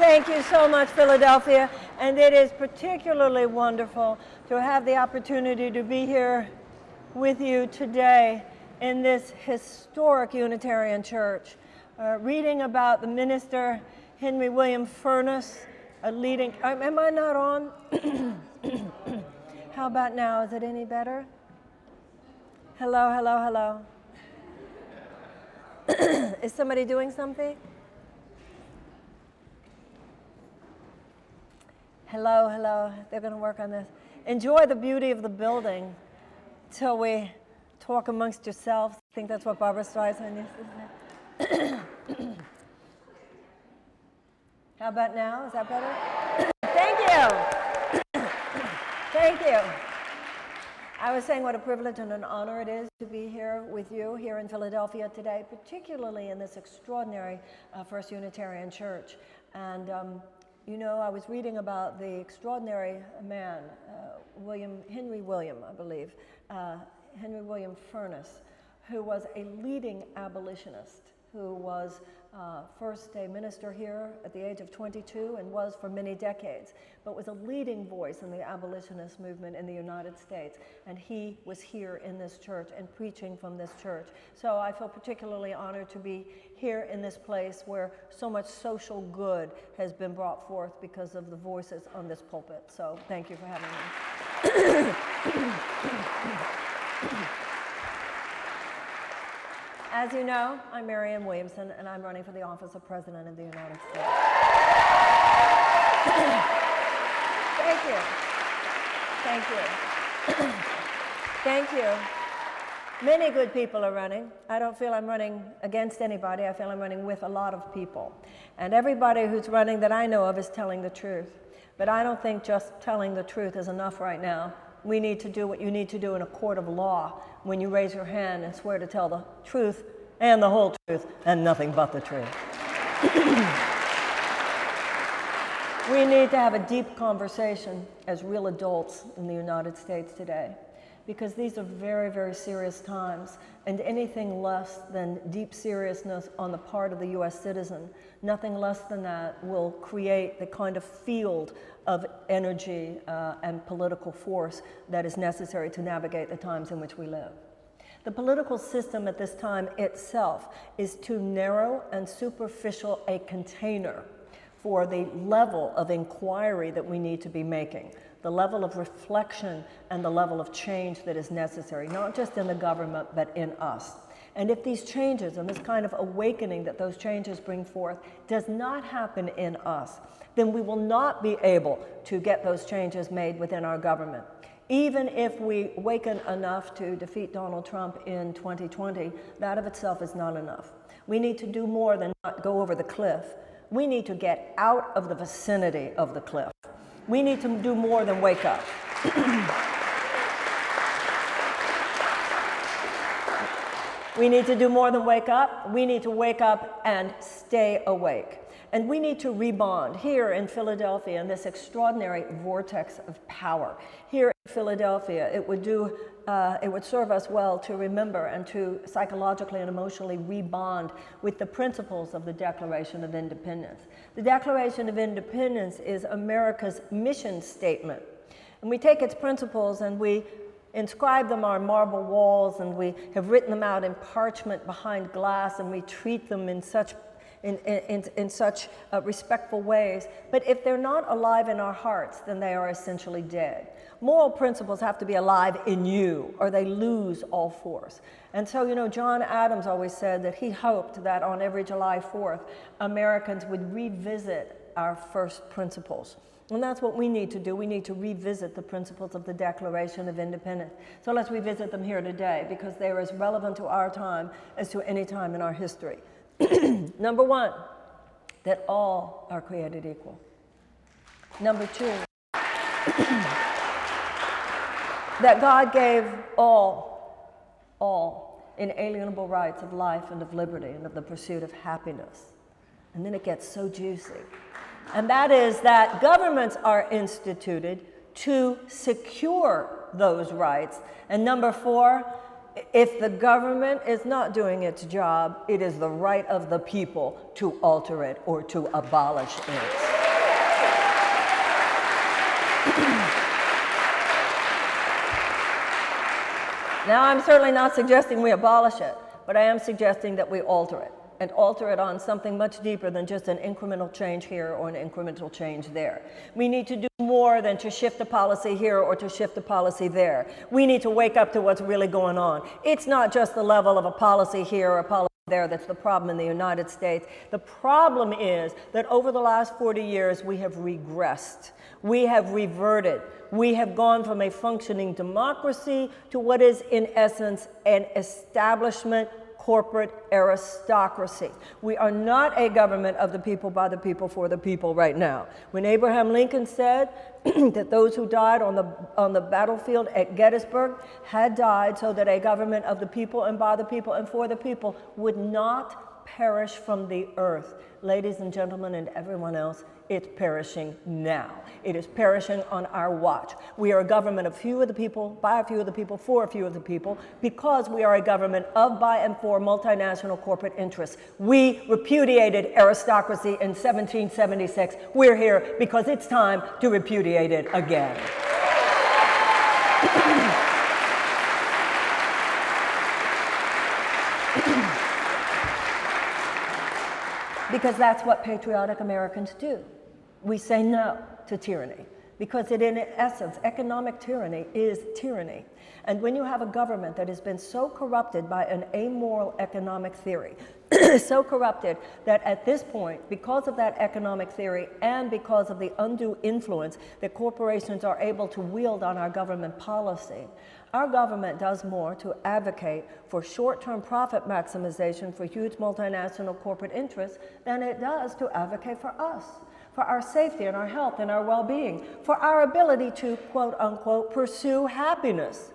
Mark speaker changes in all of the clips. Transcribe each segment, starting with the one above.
Speaker 1: Thank you so much, Philadelphia. And it is particularly wonderful to have the opportunity to be here with you today in this historic Unitarian church, reading about the minister Henry William Furness, a leading, am I not on? How about now? Is it any better? Hello, hello, hello. Is somebody doing something? Hello, hello. They're going to work on this. Enjoy the beauty of the building till we talk amongst yourselves. I think that's what Barbara Streisand used to say. How about now? Is that better? Thank you. Thank you. I was saying what a privilege and an honor it is to be here with you here in Philadelphia today, particularly in this extraordinary First Unitarian Church. And you know, I was reading about the extraordinary man, Henry William, I believe, Henry William Furness, who was a leading abolitionist, who was first a minister here at the age of 22 and was for many decades, but was a leading voice in the abolitionist movement in the United States. And he was here in this church and preaching from this church. So I feel particularly honored to be here in this place where so much social good has been brought forth because of the voices on this pulpit. So thank you for having me. As you know, I'm Marianne Williamson, and I'm running for the office of President of the United States. Thank you. Thank you. Thank you. Many good people are running. I don't feel I'm running against anybody. I feel I'm running with a lot of people. And everybody who's running that I know of is telling the truth. But I don't think just telling the truth is enough right now. We need to do what you need to do in a court of law when you raise your hand and swear to tell the truth and the whole truth and nothing but the truth. We need to have a deep conversation as real adults in the United States today, because these are very, very serious times, and anything less than deep seriousness on the part of the U.S. citizen, nothing less than that will create the kind of field of energy and political force that is necessary to navigate the times in which we live. The political system at this time itself is too narrow and superficial a container for the level of inquiry that we need to be making, the level of reflection and the level of change that is necessary, not just in the government, but in us. And if these changes and this kind of awakening that those changes bring forth does not happen in us, then we will not be able to get those changes made within our government. Even if we waken enough to defeat Donald Trump in 2020, that of itself is not enough. We need to do more than not go over the cliff. We need to get out of the vicinity of the cliff. We need to do more than wake up. We need to do more than wake up. We need to wake up and stay awake. And we need to rebond here in Philadelphia in this extraordinary vortex of power. Here in Philadelphia, it would serve us well to remember and to psychologically and emotionally rebond with the principles of the Declaration of Independence. The Declaration of Independence is America's mission statement. And we take its principles and we inscribe them on marble walls, and we have written them out in parchment behind glass, and we treat them in such respectful ways. But if they're not alive in our hearts, then they are essentially dead. Moral principles have to be alive in you, or they lose all force. And so, you know, John Adams always said that he hoped that on every July 4th, Americans would revisit our first principles. And that's what we need to do. We need to revisit the principles of the Declaration of Independence. So let's revisit them here today, because they are as relevant to our time as to any time in our history. Number one, that all are created equal. Number two, that God gave all inalienable rights of life and of liberty and of the pursuit of happiness. And then it gets so juicy. And that is that governments are instituted to secure those rights. And number four, If the government is not doing its job, it is the right of the people to alter it or to abolish it. Now, I'm certainly not suggesting we abolish it, but I am suggesting that we alter it, and alter it on something much deeper than just an incremental change here or an incremental change there. We need to do more than to shift a policy here or to shift a policy there. We need to wake up to what's really going on. It's not just the level of a policy here or a policy there that's the problem in the United States. The problem is that over the last 40 years, we have regressed. We have reverted. We have gone from a functioning democracy to what is, in essence, an establishment corporate aristocracy. We are not a government of the people, by the people, for the people right now. When Abraham Lincoln said that those who died on the battlefield at Gettysburg had died so that a government of the people and by the people and for the people would not perish from the earth. Ladies and gentlemen and everyone else, it's perishing now. It is perishing on our watch. We are a government of few of the people, by a few of the people, for a few of the people, because we are a government of, by, and for multinational corporate interests. We repudiated aristocracy in 1776. We're here because it's time to repudiate it again. Because that's what patriotic Americans do. We say no to tyranny, because it, in essence, economic tyranny is tyranny. And when you have a government that has been so corrupted by an amoral economic theory, so corrupted that at this point, because of that economic theory and because of the undue influence that corporations are able to wield on our government policy, our government does more to advocate for short-term profit maximization for huge multinational corporate interests than it does to advocate for us, for our safety and our health and our well-being, for our ability to, quote unquote, pursue happiness.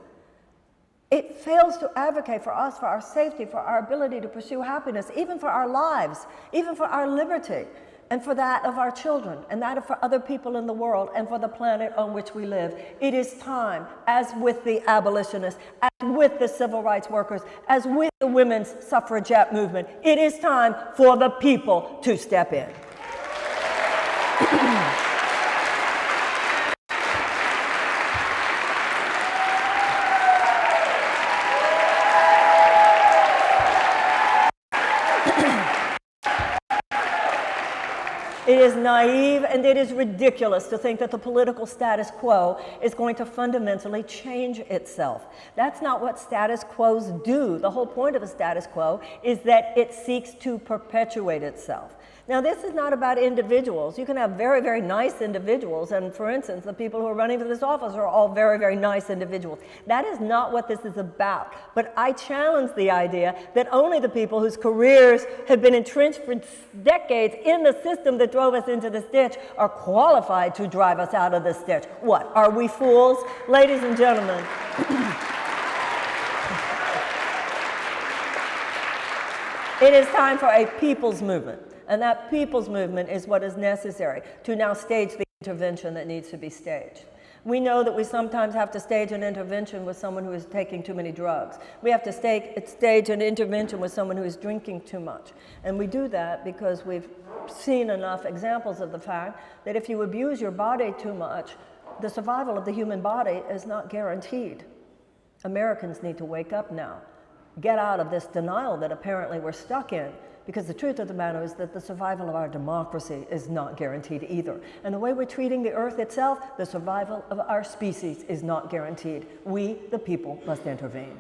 Speaker 1: It fails to advocate for us, for our safety, for our ability to pursue happiness, even for our lives, even for our liberty, and for that of our children, and that of for other people in the world, and for the planet on which we live. It is time, as with the abolitionists, as with the civil rights workers, as with the women's suffragette movement, it is time for the people to step in. It is naive and it is ridiculous to think that the political status quo is going to fundamentally change itself. That's not what status quos do. The whole point of a status quo is that it seeks to perpetuate itself. Now, this is not about individuals. You can have very, very nice individuals, and for instance, the people who are running for this office are all very, very nice individuals. That is not what this is about. But I challenge the idea that only the people whose careers have been entrenched for decades in the system that drove us into this ditch are qualified to drive us out of this ditch. What, are we fools? Ladies and gentlemen, it is time for a people's movement. And that people's movement is what is necessary to now stage the intervention that needs to be staged. We know that we sometimes have to stage an intervention with someone who is taking too many drugs. We have to stage an intervention with someone who is drinking too much. And we do that because we've seen enough examples of the fact that if you abuse your body too much, the survival of the human body is not guaranteed. Americans need to wake up now, get out of this denial that apparently we're stuck in. Because the truth of the matter is that the survival of our democracy is not guaranteed either. And the way we're treating the earth itself, the survival of our species is not guaranteed. We, the people, must intervene.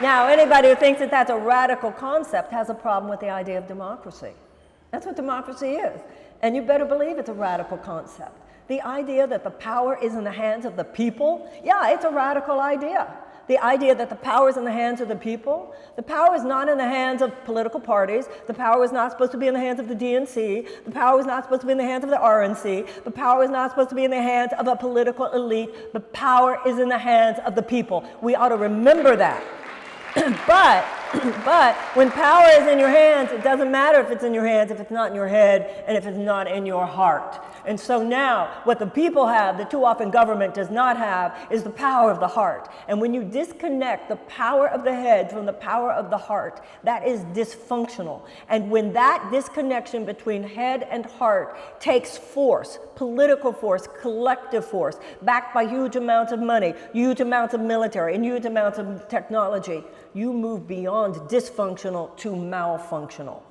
Speaker 1: Now, anybody who thinks that that's a radical concept has a problem with the idea of democracy. That's what democracy is. And you better believe it's a radical concept. The idea that the power is in the hands of the people, yeah, it's a radical idea. The idea that the power is in the hands of the people, the power is not in the hands of political parties, the power is not supposed to be in the hands of the DNC, the power is not supposed to be in the hands of the RNC, the power is not supposed to be in the hands of a political elite, the power is in the hands of the people. We ought to remember that. But But when power is in your hands, it doesn't matter if it's in your hands, if it's not in your head, and if it's not in your heart. And so now, what the people have that too often government does not have is the power of the heart. And when you disconnect the power of the head from the power of the heart, that is dysfunctional. And when that disconnection between head and heart takes force, political force, collective force, backed by huge amounts of money, huge amounts of military, and huge amounts of technology, you move beyond dysfunctional to malfunctional.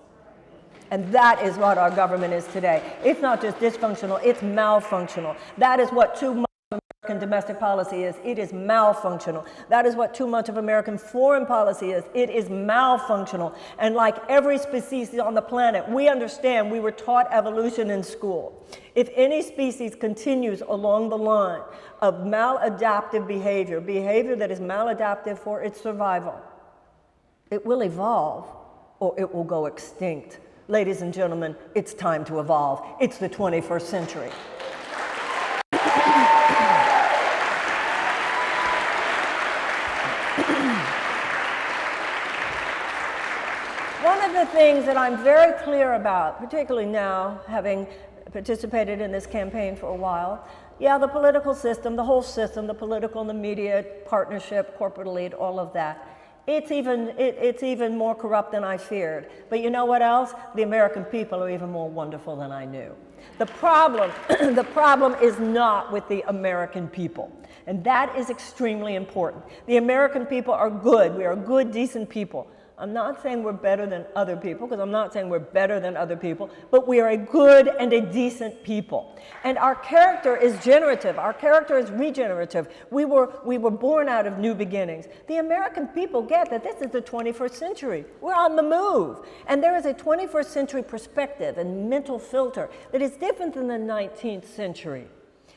Speaker 1: And that is what our government is today. It's not just dysfunctional, it's malfunctional. That is what too much of American domestic policy is. It is malfunctional. That is what too much of American foreign policy is. It is malfunctional. And like every species on the planet, we understand, we were taught evolution in school. If any species continues along the line of maladaptive behavior, behavior that is maladaptive for its survival, it will evolve or it will go extinct. Ladies and gentlemen, it's time to evolve. It's the 21st century. One of the things that I'm very clear about, particularly now, having participated in this campaign for a while, yeah, the political system, the whole system, the political and the media partnership, corporate elite, all of that, it's even more corrupt than I feared. But you know what else? The American people are even more wonderful than I knew. The problem is not with the American people. And that is extremely important. The American people are good. We are good, decent people. I'm not saying we're better than other people, because I'm not saying we're better than other people, but we are a good and a decent people. And our character is generative. Our character is regenerative. We were born out of new beginnings. The American people get that this is the 21st century. We're on the move. And there is a 21st century perspective and mental filter that is different than the 19th century.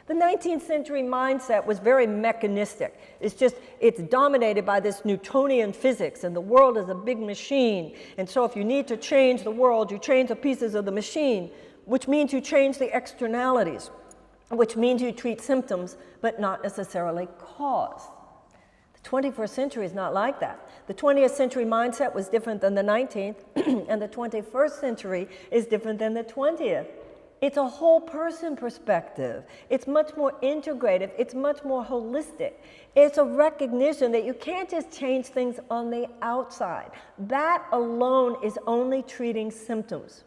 Speaker 1: The 19th century mindset was very mechanistic. It's dominated by this Newtonian physics, and the world is a big machine. And so if you need to change the world, you change the pieces of the machine, which means you change the externalities, which means you treat symptoms, but not necessarily cause. The 21st century is not like that. The 20th century mindset was different than the 19th, and the 21st century is different than the 20th. It's a whole person perspective. It's much more integrative. It's much more holistic. It's a recognition that you can't just change things on the outside. That alone is only treating symptoms.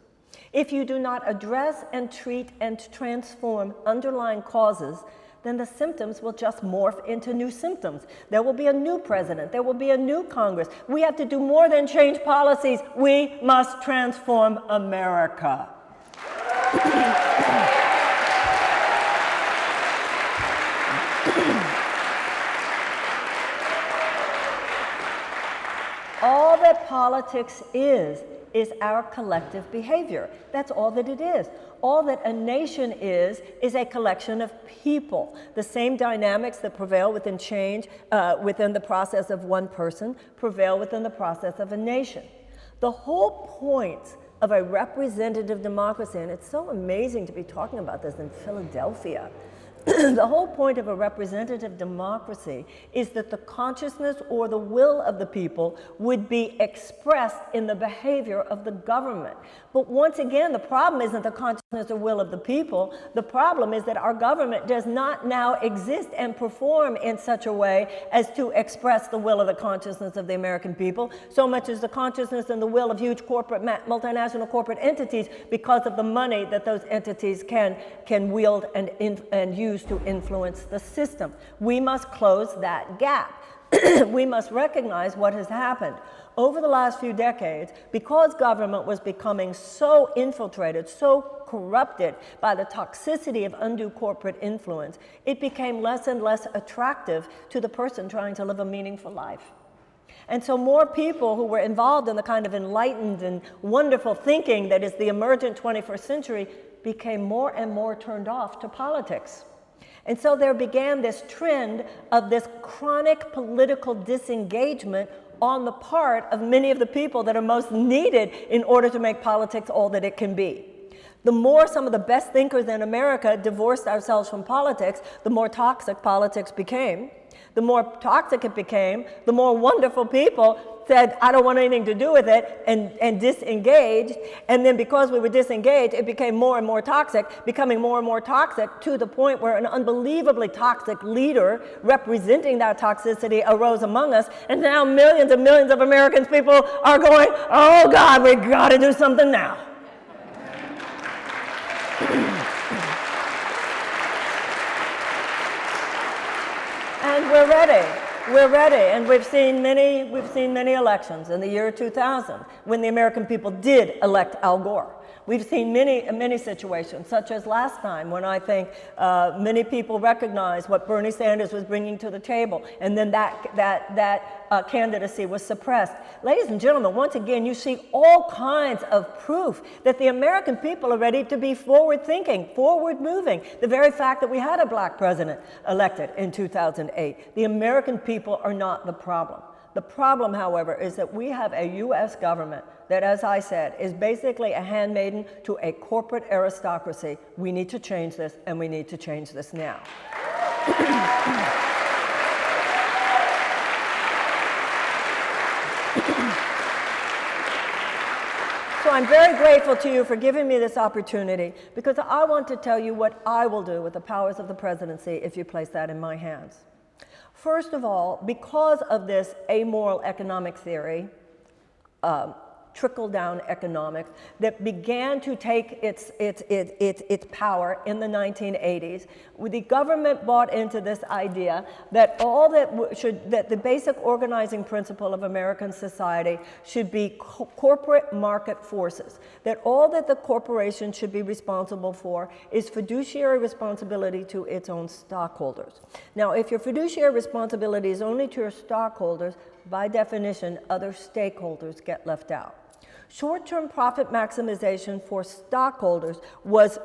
Speaker 1: If you do not address and treat and transform underlying causes, then the symptoms will just morph into new symptoms. There will be a new president. There will be a new Congress. We have to do more than change policies. We must transform America. All that politics is our collective behavior. That's all that it is. All that a nation is a collection of people. The same dynamics that prevail within change, within the process of one person, prevail within the process of a nation. The whole point of a representative democracy, and it's so amazing to be talking about this in Philadelphia. The whole point of a representative democracy is that the consciousness or the will of the people would be expressed in the behavior of the government. But once again, the problem isn't the consciousness or will of the people. The problem is that our government does not now exist and perform in such a way as to express the will of the consciousness of the American people, so much as the consciousness and the will of huge corporate, multinational corporate entities, because of the money that those entities can wield and use to influence the system. We must close that gap. We must recognize what has happened. Over the last few decades, because government was becoming so infiltrated, so corrupted by the toxicity of undue corporate influence, it became less and less attractive to the person trying to live a meaningful life. And so more people who were involved in the kind of enlightened and wonderful thinking that is the emergent 21st century became more and more turned off to politics. And so there began this trend of this chronic political disengagement on the part of many of the people that are most needed in order to make politics all that it can be. The more some of the best thinkers in America divorced ourselves from politics, the more toxic politics became. The more toxic it became, the more wonderful people said, I don't want anything to do with it, and disengaged. And then because we were disengaged, it became more and more toxic, becoming more and more toxic to the point where an unbelievably toxic leader representing that toxicity arose among us. And now millions and millions of American people are going, oh God, we got to do something now. And we're ready. We're ready, and we've seen many elections. In the year 2000, when the American people did elect Al Gore, we've seen many situations, such as last time, when I think many people recognized what Bernie Sanders was bringing to the table, and then that candidacy was suppressed. Ladies and gentlemen, once again, you see all kinds of proof that the American people are ready to be forward-thinking, forward-moving. The very fact that we had a black president elected in 2008, the American people are not the problem. The problem, however, is that we have a U.S. government that, as I said, is basically a handmaiden to a corporate aristocracy. We need to change this, and we need to change this now. So I'm very grateful to you for giving me this opportunity, because I want to tell you what I will do with the powers of the presidency if you place that in my hands. First of all, because of this amoral economic theory, trickle-down economics, that began to take its power in the 1980s, the government bought into this idea that that the basic organizing principle of American society should be corporate market forces, that all that the corporation should be responsible for is fiduciary responsibility to its own stockholders. Now, if your fiduciary responsibility is only to your stockholders, by definition, other stakeholders get left out. Short-term profit maximization for stockholders was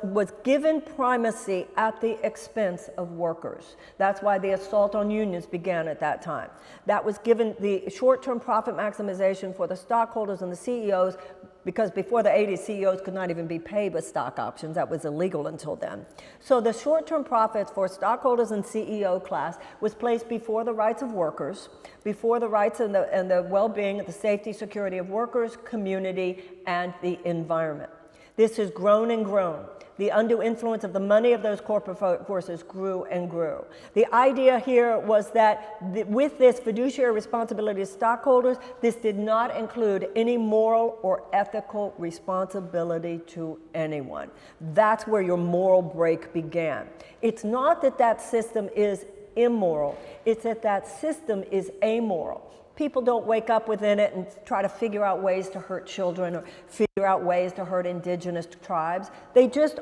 Speaker 1: given primacy at the expense of workers. That's why the assault on unions began at that time. That was given the short-term profit maximization for the stockholders and the CEOs, because before the 80s, CEOs could not even be paid with stock options. That was illegal until then. So the short-term profits for stockholders and CEO class was placed before the rights of workers, before the rights and the well-being, the safety, security of workers, community, and the environment. This has grown and grown. The undue influence of the money of those corporate forces grew and grew. The idea here was that with this fiduciary responsibility of stockholders, this did not include any moral or ethical responsibility to anyone. That's where your moral break began. It's not that that system is immoral, it's that that system is amoral. People don't wake up within it and try to figure out ways to hurt children or figure out ways to hurt indigenous tribes. They just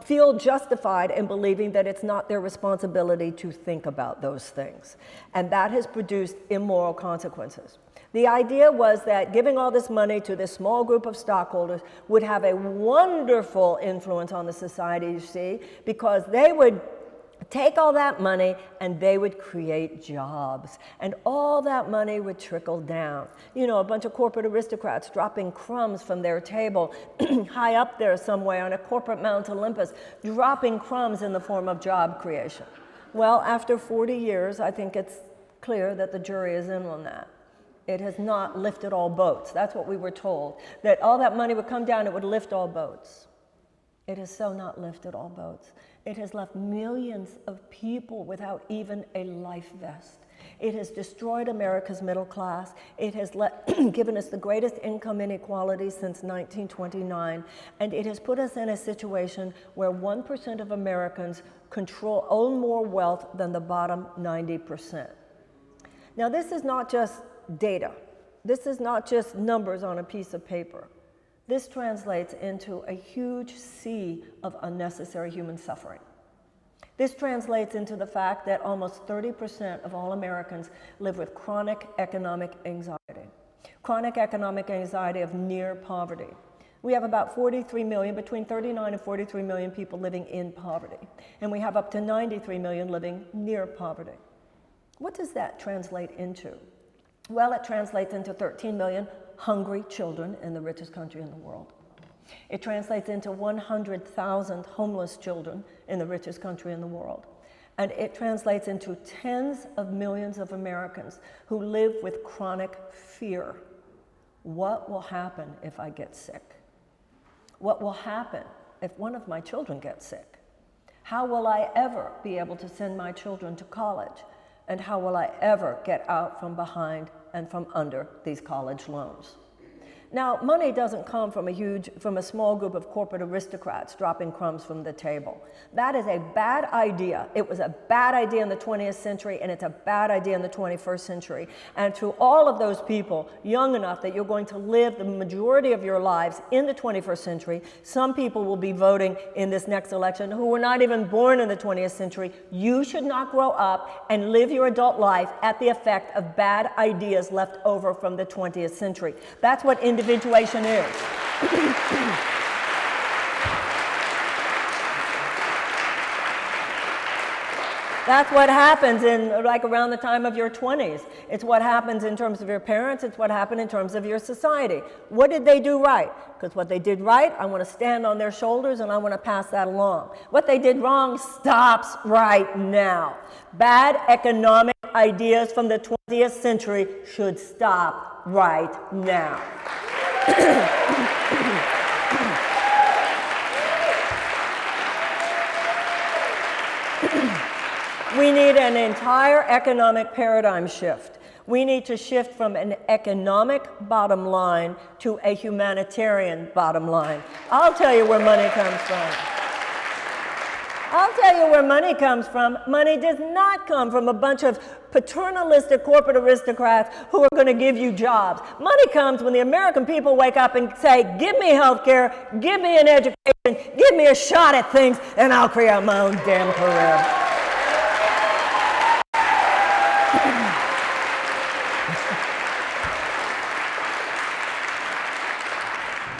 Speaker 1: feel justified in believing that it's not their responsibility to think about those things. And that has produced immoral consequences. The idea was that giving all this money to this small group of stockholders would have a wonderful influence on the society, you see, because they would take all that money and they would create jobs, and all that money would trickle down. You know, a bunch of corporate aristocrats dropping crumbs from their table high up there somewhere on a corporate Mount Olympus, dropping crumbs in the form of job creation. Well, after 40 years, I think it's clear that the jury is in on that. It has not lifted all boats. That's what we were told, that all that money would come down, it would lift all boats. It has so not lifted all boats. It has left millions of people without even a life vest. It has destroyed America's middle class. It has given us the greatest income inequality since 1929. And it has put us in a situation where 1% of Americans own more wealth than the bottom 90%. Now, this is not just data. This is not just numbers on a piece of paper. This translates into a huge sea of unnecessary human suffering. This translates into the fact that almost 30% of all Americans live with chronic economic anxiety of near poverty. We have about 43 million, between 39 and 43 million people living in poverty, and we have up to 93 million living near poverty. What does that translate into? Well, it translates into 13 million hungry children in the richest country in the world. It translates into 100,000 homeless children in the richest country in the world. And it translates into tens of millions of Americans who live with chronic fear. What will happen if I get sick? What will happen if one of my children gets sick? How will I ever be able to send my children to college? And how will I ever get out from behind and from under these college loans? Now, money doesn't come from a small group of corporate aristocrats dropping crumbs from the table. That is a bad idea. It was a bad idea in the 20th century, and it's a bad idea in the 21st century. And to all of those people young enough that you're going to live the majority of your lives in the 21st century, some people will be voting in this next election who were not even born in the 20th century. You should not grow up and live your adult life at the effect of bad ideas left over from the 20th century. That's what individuation is. That's what happens in like around the time of your 20s. It's what happens in terms of your parents. It's what happened in terms of your society. What did they do right? Because what they did right, I want to stand on their shoulders and I want to pass that along. What they did wrong stops right now. Bad economic ideas from the 20th century should stop right now. We need an entire economic paradigm shift. We need to shift from an economic bottom line to a humanitarian bottom line. I'll tell you where money comes from. I'll tell you where money comes from. Money does not come from a bunch of paternalistic corporate aristocrats who are going to give you jobs. Money comes when the American people wake up and say, give me health care, give me an education, give me a shot at things, and I'll create my own damn career.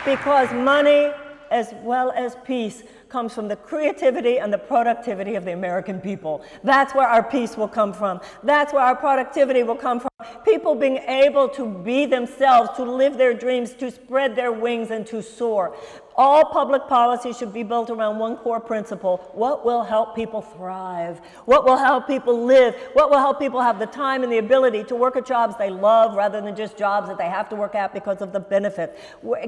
Speaker 1: Because money, as well as peace, comes from the creativity and the productivity of the American people. That's where our peace will come from. That's where our productivity will come from. People being able to be themselves, to live their dreams, to spread their wings and to soar. All public policy should be built around one core principle: what will help people thrive? What will help people live? What will help people have the time and the ability to work at jobs they love rather than just jobs that they have to work at because of the benefits?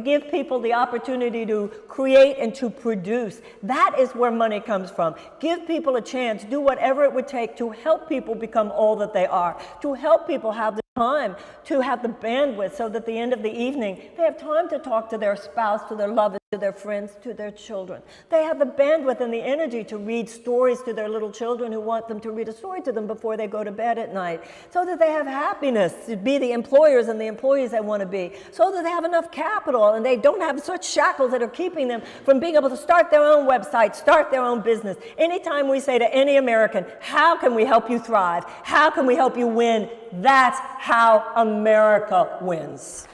Speaker 1: Give people the opportunity to create and to produce. That is where money comes from. Give people a chance, do whatever it would take to help people become all that they are, to help people have the time, to have the bandwidth so that at the end of the evening they have time to talk to their spouse, to their lover, to their friends, to their children. They have the bandwidth and the energy to read stories to their little children who want them to read a story to them before they go to bed at night, so that they have happiness to be the employers and the employees they want to be, so that they have enough capital and they don't have such shackles that are keeping them from being able to start their own website, start their own business. Anytime we say to any American, how can we help you thrive? How can we help you win? That's how America wins.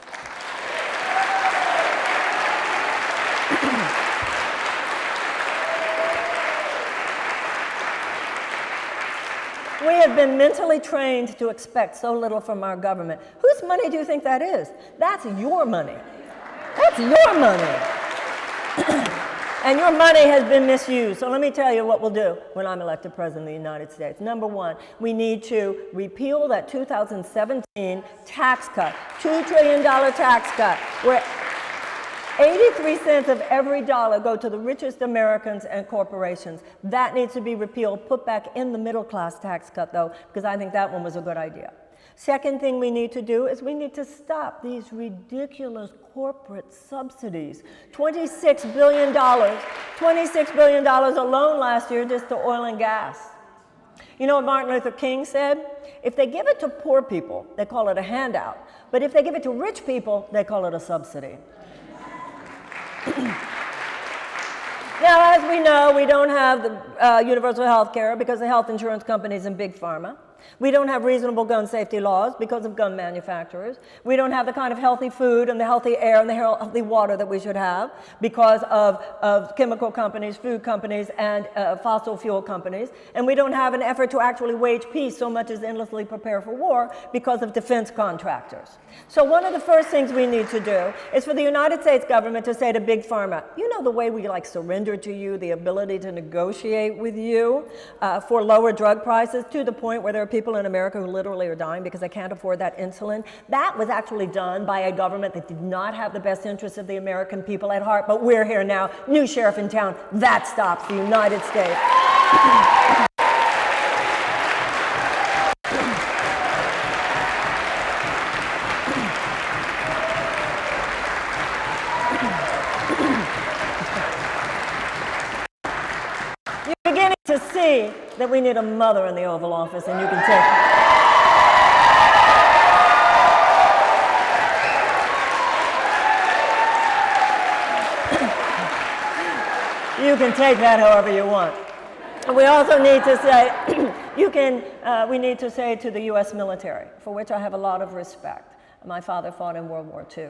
Speaker 1: We have been mentally trained to expect so little from our government. Whose money do you think that is? That's your money. That's your money. And your money has been misused. So let me tell you what we'll do when I'm elected President of the United States. Number one, we need to repeal that 2017 tax cut, $2 trillion tax cut, where 83 cents of every dollar go to the richest Americans and corporations. That needs to be repealed, put back in the middle class tax cut though, because I think that one was a good idea. Second thing we need to do is we need to stop these ridiculous corporate subsidies. $26 billion alone last year just to oil and gas. You know what Martin Luther King said? If they give it to poor people, they call it a handout. But if they give it to rich people, they call it a subsidy. Now, as we know, we don't have the universal health care because the health insurance companies and big pharma. We don't have reasonable gun safety laws because of gun manufacturers. We don't have the kind of healthy food and the healthy air and the healthy water that we should have because of chemical companies, food companies, and fossil fuel companies. And we don't have an effort to actually wage peace so much as endlessly prepare for war because of defense contractors. So one of the first things we need to do is for the United States government to say to Big Pharma, you know the way we like surrender to you the ability to negotiate with you for lower drug prices to the point where there are people in America who literally are dying because they can't afford that insulin. That was actually done by a government that did not have the best interests of the American people at heart, but we're here now, new sheriff in town. That stops the United States. You're beginning to see that we need a mother in the Oval Office, and you can take you can take that however you want. We also need to say, we need to say to the U.S. military, for which I have a lot of respect. My father fought in World War II.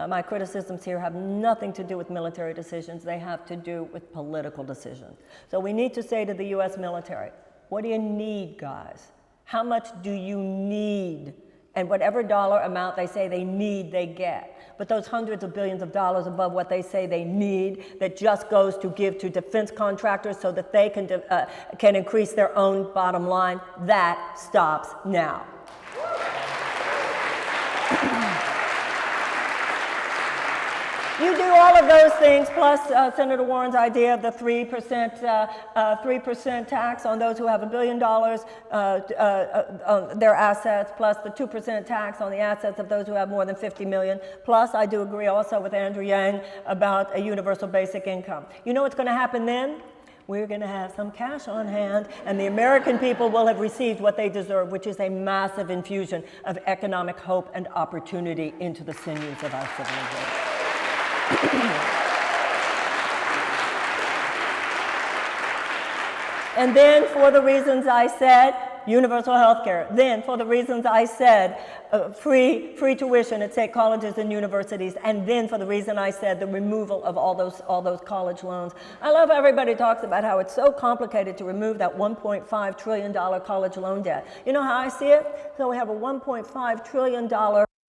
Speaker 1: My criticisms here have nothing to do with military decisions. They have to do with political decisions. So we need to say to the U.S. military, what do you need, guys? How much do you need? And whatever dollar amount they say they need, they get. But those hundreds of billions of dollars above what they say they need, that just goes to give to defense contractors so that they can increase their own bottom line, that stops now. You do all of those things, plus Senator Warren's idea of the 3% tax on those who have $1 billion on their assets, plus the 2% tax on the assets of those who have more than 50 million. Plus, I do agree also with Andrew Yang about a universal basic income. You know what's going to happen then? We're going to have some cash on hand, and the American people will have received what they deserve, which is a massive infusion of economic hope and opportunity into the sinews of our civilization. And then, for the reasons I said, universal health care. Then, for the reasons I said, free tuition at state colleges and universities. And then, for the reason I said, the removal of all those college loans. I love how everybody talks about how it's so complicated to remove that $1.5 trillion college loan debt. You know how I see it? So we have a $1.5 trillion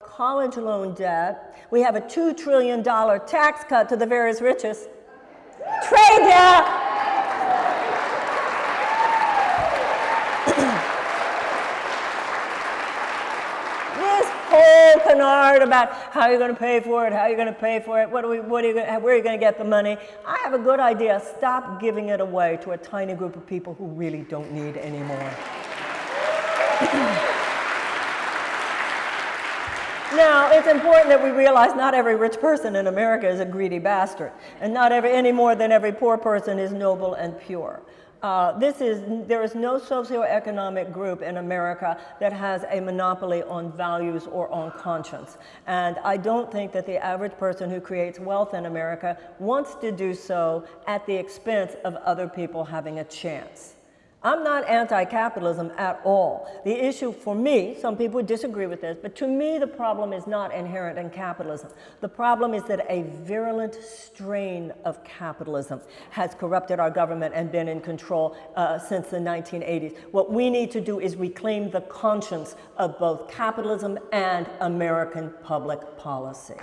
Speaker 1: college loan debt. We have a $2 trillion tax cut to the various richest. Trade debt! This whole canard about how you're going to pay for it, how you're going to pay for it, where are you going to get the money? I have a good idea. Stop giving it away to a tiny group of people who really don't need any more. Now, it's important that we realize not every rich person in America is a greedy bastard, and not any more than every poor person is noble and pure. There is no socioeconomic group in America that has a monopoly on values or on conscience. And I don't think that the average person who creates wealth in America wants to do so at the expense of other people having a chance. I'm not anti-capitalism at all. The issue for me, some people disagree with this, but to me the problem is not inherent in capitalism. The problem is that a virulent strain of capitalism has corrupted our government and been in control since the 1980s. What we need to do is reclaim the conscience of both capitalism and American public policy.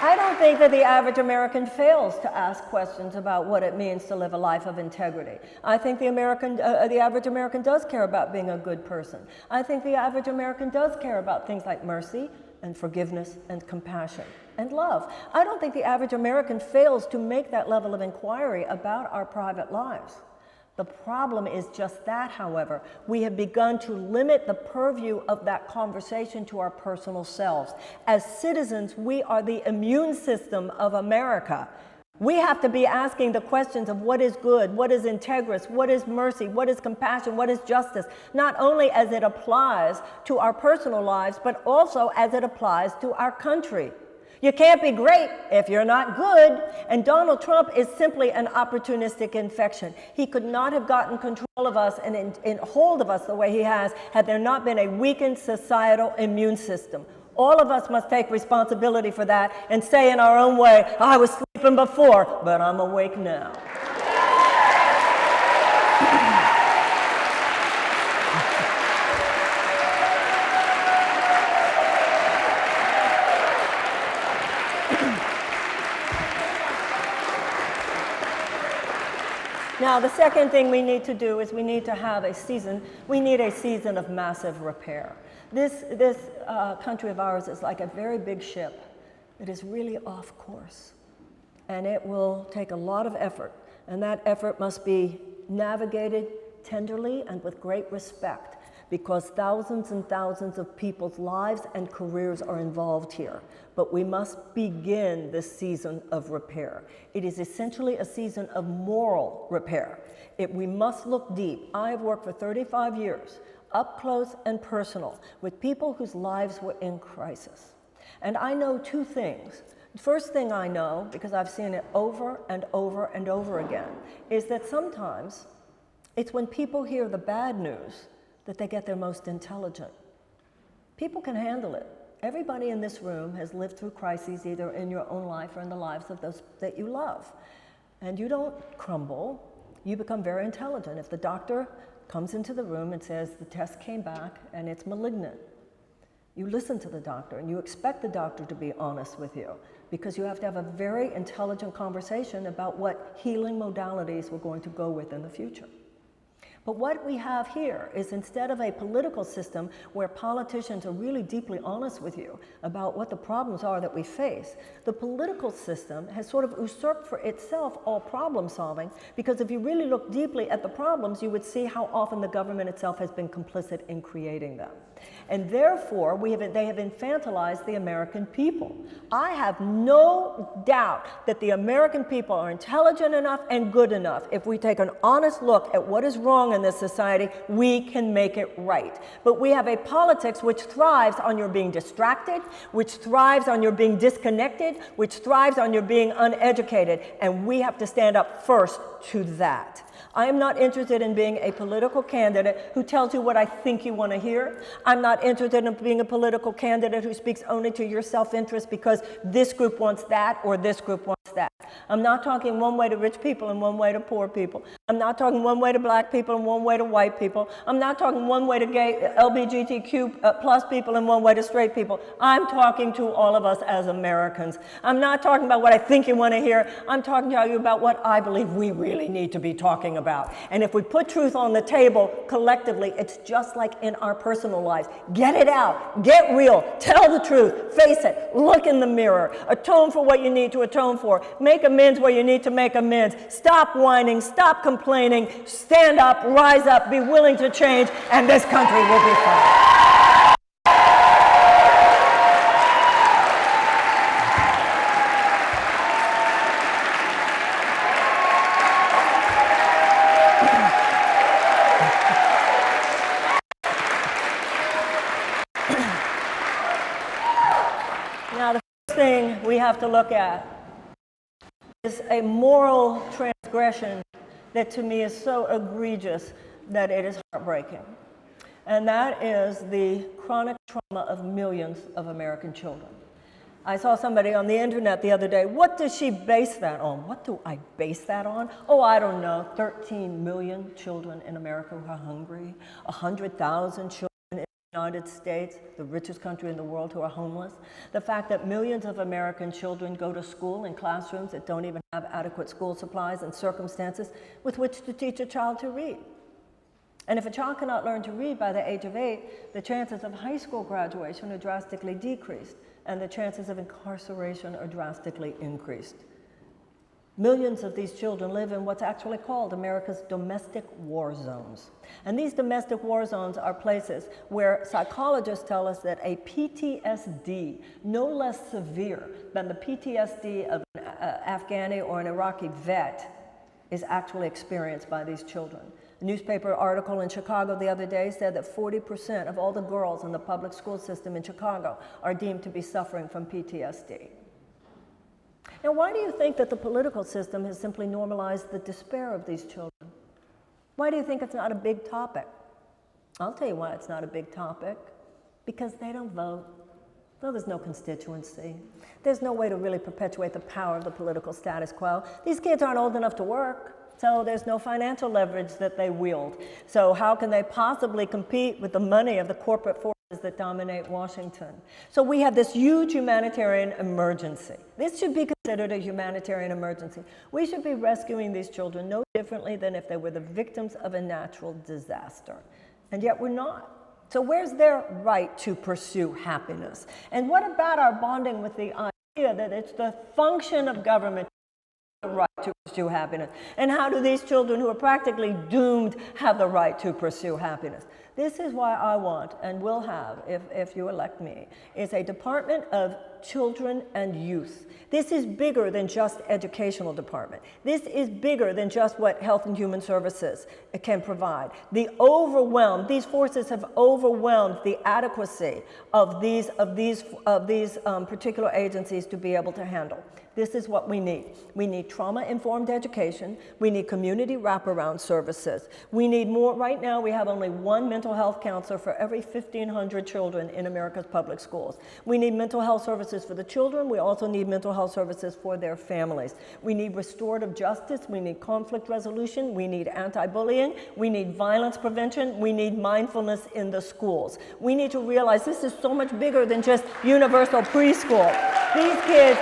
Speaker 1: I don't think that the average American fails to ask questions about what it means to live a life of integrity. I think the average American does care about being a good person. I think the average American does care about things like mercy and forgiveness and compassion and love. I don't think the average American fails to make that level of inquiry about our private lives. The problem is just that, however. We have begun to limit the purview of that conversation to our personal selves. As citizens, we are the immune system of America. We have to be asking the questions of what is good, what is integrous, what is mercy, what is compassion, what is justice, not only as it applies to our personal lives, but also as it applies to our country. You can't be great if you're not good. And Donald Trump is simply an opportunistic infection. He could not have gotten control of us and in hold of us the way he has had there not been a weakened societal immune system. All of us must take responsibility for that and say in our own way, I was sleeping before, but I'm awake now. Now, the second thing we need to do is we need to have a season of massive repair. This country of ours is like a very big ship that is really off course. And it will take a lot of effort. And that effort must be navigated tenderly and with great respect, because thousands and thousands of people's lives and careers are involved here. But we must begin this season of repair. It is essentially a season of moral repair. We must look deep. I've worked for 35 years, up close and personal, with people whose lives were in crisis. And I know two things. The first thing I know, because I've seen it over and over and over again, is that sometimes it's when people hear the bad news that they get their most intelligent. People can handle it. Everybody in this room has lived through crises either in your own life or in the lives of those that you love. And you don't crumble, you become very intelligent. If the doctor comes into the room and says the test came back and it's malignant, you listen to the doctor and you expect the doctor to be honest with you, because you have to have a very intelligent conversation about what healing modalities we're going to go with in the future. But what we have here is, instead of a political system where politicians are really deeply honest with you about what the problems are that we face, the political system has sort of usurped for itself all problem solving, because if you really look deeply at the problems, you would see how often the government itself has been complicit in creating them. And therefore, they have infantilized the American people. I have no doubt that the American people are intelligent enough and good enough. If we take an honest look at what is wrong in this society, we can make it right. But we have a politics which thrives on your being distracted, which thrives on your being disconnected, which thrives on your being uneducated, and we have to stand up first to that. I am not interested in being a political candidate who tells you what I think you want to hear. I'm not interested in being a political candidate who speaks only to your self-interest because this group wants that or this group wants that. I'm not talking one way to rich people and one way to poor people. I'm not talking one way to black people and one way to white people. I'm not talking one way to gay, LGBTQ plus people and one way to straight people. I'm talking to all of us as Americans. I'm not talking about what I think you want to hear. I'm talking to you about what I believe we really need to be talking about. And if we put truth on the table collectively, it's just like in our personal lives. Get it out. Get real. Tell the truth. Face it. Look in the mirror. Atone for what you need to atone for. Make amends where you need to make amends. Stop whining. Stop complaining. Stand up. Rise up. Be willing to change. And this country will be fine. Now, the first thing we have to look at is a moral transgression that to me is so egregious that it is heartbreaking. And that is the chronic trauma of millions of American children. I saw somebody on the internet the other day. What does she base that on? What do I base that on? Oh, I don't know. 13 million children in America who are hungry. 100,000 children in the United States, the richest country in the world, who are homeless. The fact that millions of American children go to school in classrooms that don't even have adequate school supplies and circumstances with which to teach a child to read. And if a child cannot learn to read by the age of 8, the chances of high school graduation are drastically decreased, and the chances of incarceration are drastically increased. Millions of these children live in what's actually called America's domestic war zones. And these domestic war zones are places where psychologists tell us that a PTSD, no less severe than the PTSD of an Afghani or an Iraqi vet, is actually experienced by these children. A newspaper article in Chicago the other day said that 40% of all the girls in the public school system in Chicago are deemed to be suffering from PTSD. Now, why do you think that the political system has simply normalized the despair of these children? Why do you think it's not a big topic? I'll tell you why it's not a big topic. Because they don't vote. No, there's no constituency. There's no way to really perpetuate the power of the political status quo. These kids aren't old enough to work, so there's no financial leverage that they wield. So how can they possibly compete with the money of the corporate forces that dominate Washington? So we have this huge humanitarian emergency. This should be considered a humanitarian emergency. We should be rescuing these children no differently than if they were the victims of a natural disaster. And yet we're not. So where's their right to pursue happiness? And what about our bonding with the idea that it's the function of government the right to pursue happiness? And how do these children who are practically doomed have the right to pursue happiness? This is why I want, and will have, if you elect me, is a Department of Children and Youth. This is bigger than just educational department. This is bigger than just what Health and Human Services can provide. These forces have overwhelmed the adequacy of these particular agencies to be able to handle. This is what we need. We need trauma-informed education. We need community wraparound services. We need more. Right now, we have only one mental health counselor for every 1,500 children in America's public schools. We need mental health services for the children. We also need mental health services for their families. We need restorative justice. We need conflict resolution. We need anti-bullying. We need violence prevention. We need mindfulness in the schools. We need to realize this is so much bigger than just universal preschool. These kids...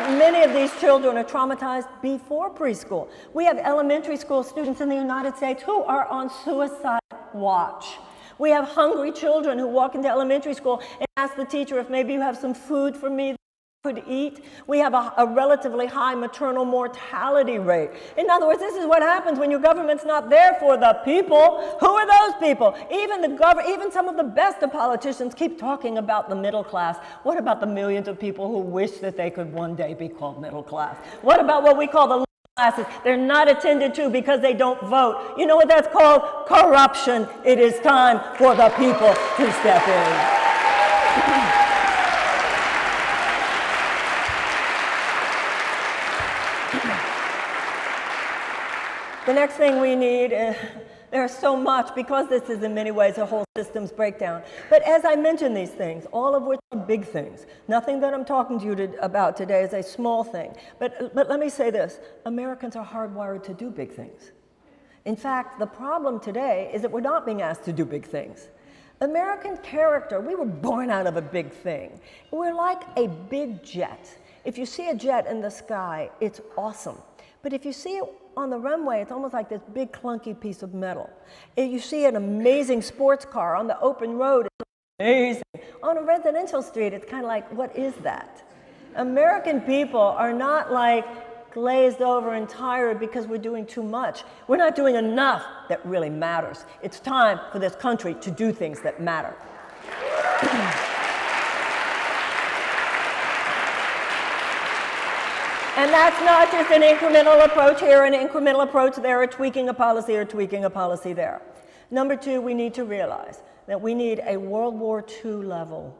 Speaker 1: Many of these children are traumatized before preschool. We have elementary school students in the United States who are on suicide watch. We have hungry children who walk into elementary school and ask the teacher if maybe you have some food for me could eat. We have a relatively high maternal mortality rate. In other words, this is what happens when your government's not there for the people. Who are those people? Even some of the best of politicians keep talking about the middle class. What about the millions of people who wish that they could one day be called middle class? What about what we call the lower classes? They're not attended to because they don't vote. You know what that's called? Corruption. It is time for the people to step in. The next thing we need, there's so much, because this is in many ways a whole systems breakdown. But as I mention these things, all of which are big things, nothing that I'm talking to you about today is a small thing. But let me say this, Americans are hardwired to do big things. In fact, the problem today is that we're not being asked to do big things. American character, we were born out of a big thing. We're like a big jet. If you see a jet in the sky, it's awesome. But if you see it on the runway, it's almost like this big clunky piece of metal. If you see an amazing sports car on the open road, it's amazing. On a residential street, it's kind of like, what is that? American people are not like glazed over and tired because we're doing too much. We're not doing enough that really matters. It's time for this country to do things that matter. And that's not just an incremental approach here, an incremental approach there, or tweaking a policy or tweaking a policy there. Number two, we need to realize that we need a World War II level